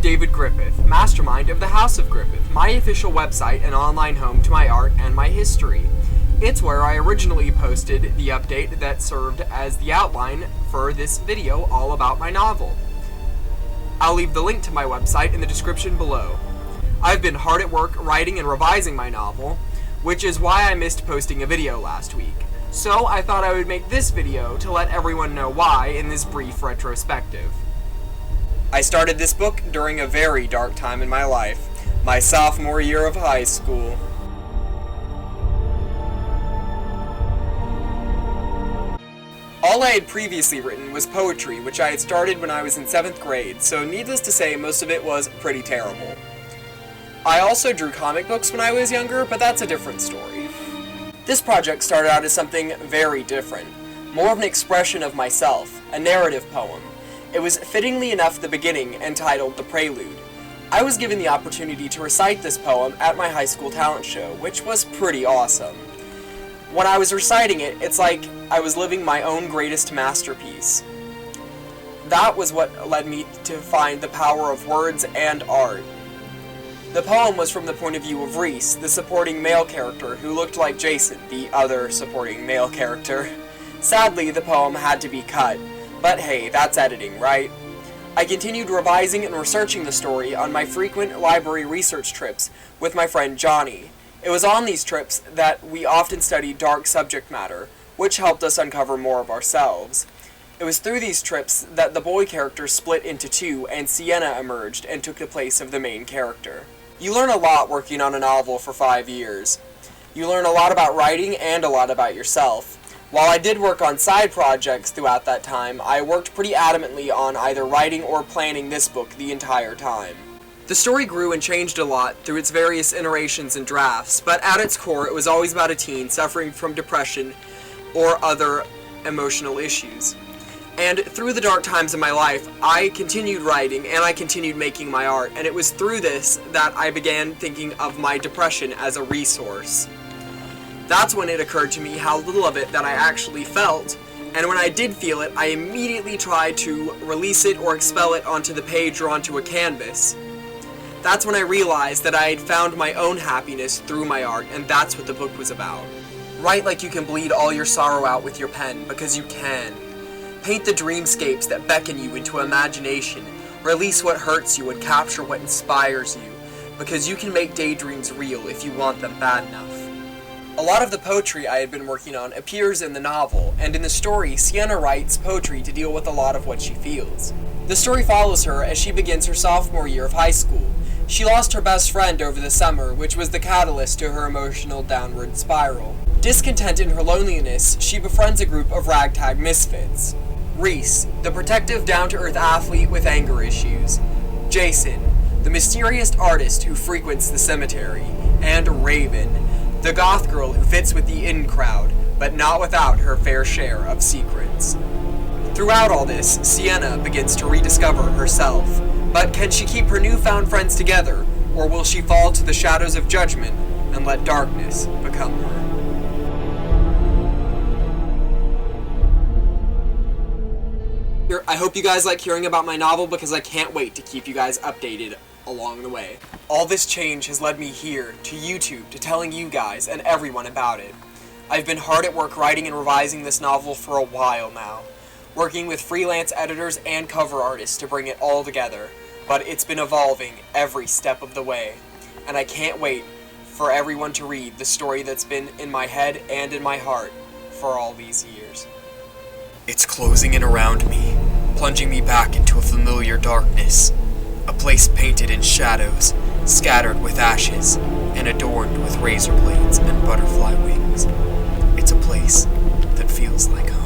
David Griffith, mastermind of the House of Griffith, my official website and online home to my art and my history. It's where I originally posted the update that served as the outline for this video all about my novel. I'll leave the link to my website in the description below. I've been hard at work writing and revising my novel, which is why I missed posting a video last week. So I thought I would make this video to let everyone know why in this brief retrospective. I started this book during a very dark time in my life, my sophomore year of high school. All I had previously written was poetry, which I had started when I was in 7th grade, so needless to say, most of it was pretty terrible. I also drew comic books when I was younger, but that's a different story. This project started out as something very different, more of an expression of myself, a narrative poem. It was fittingly enough the beginning, entitled The Prelude. I was given the opportunity to recite this poem at my high school talent show, which was pretty awesome. When I was reciting it, it's like I was living my own greatest masterpiece. That was what led me to find the power of words and art. The poem was from the point of view of Reese, the supporting male character who looked like Jason, the other supporting male character. Sadly, the poem had to be cut. But hey, that's editing, right? I continued revising and researching the story on my frequent library research trips with my friend Johnny. It was on these trips that we often studied dark subject matter, which helped us uncover more of ourselves. It was through these trips that the boy character split into two and Sienna emerged and took the place of the main character. You learn a lot working on a novel for 5 years. You learn a lot about writing and a lot about yourself. While I did work on side projects throughout that time, I worked pretty adamantly on either writing or planning this book the entire time. The story grew and changed a lot through its various iterations and drafts, but at its core it was always about a teen suffering from depression or other emotional issues. And through the dark times of my life, I continued writing and I continued making my art, and it was through this that I began thinking of my depression as a resource. That's when it occurred to me how little of it that I actually felt, and when I did feel it, I immediately tried to release it or expel it onto the page or onto a canvas. That's when I realized that I had found my own happiness through my art, and that's what the book was about. Write like you can bleed all your sorrow out with your pen, because you can. Paint the dreamscapes that beckon you into imagination, release what hurts you and capture what inspires you, because you can make daydreams real if you want them bad enough. A lot of the poetry I had been working on appears in the novel, and in the story, Sienna writes poetry to deal with a lot of what she feels. The story follows her as she begins her sophomore year of high school. She lost her best friend over the summer, which was the catalyst to her emotional downward spiral. Discontent in her loneliness, she befriends a group of ragtag misfits. Reese, the protective, down-to-earth athlete with anger issues. Jason, the mysterious artist who frequents the cemetery. And Raven, the goth girl who fits with the in crowd, but not without her fair share of secrets. Throughout all this, Sienna begins to rediscover herself. But can she keep her newfound friends together, or will she fall to the shadows of judgment and let darkness become her? I hope you guys like hearing about my novel because I can't wait to keep you guys updated along the way. All this change has led me here, to YouTube, to telling you guys and everyone about it. I've been hard at work writing and revising this novel for a while now, working with freelance editors and cover artists to bring it all together, but it's been evolving every step of the way, and I can't wait for everyone to read the story that's been in my head and in my heart for all these years. It's closing in around me, plunging me back into a familiar darkness. A place painted in shadows, scattered with ashes, and adorned with razor blades and butterfly wings. It's a place that feels like home.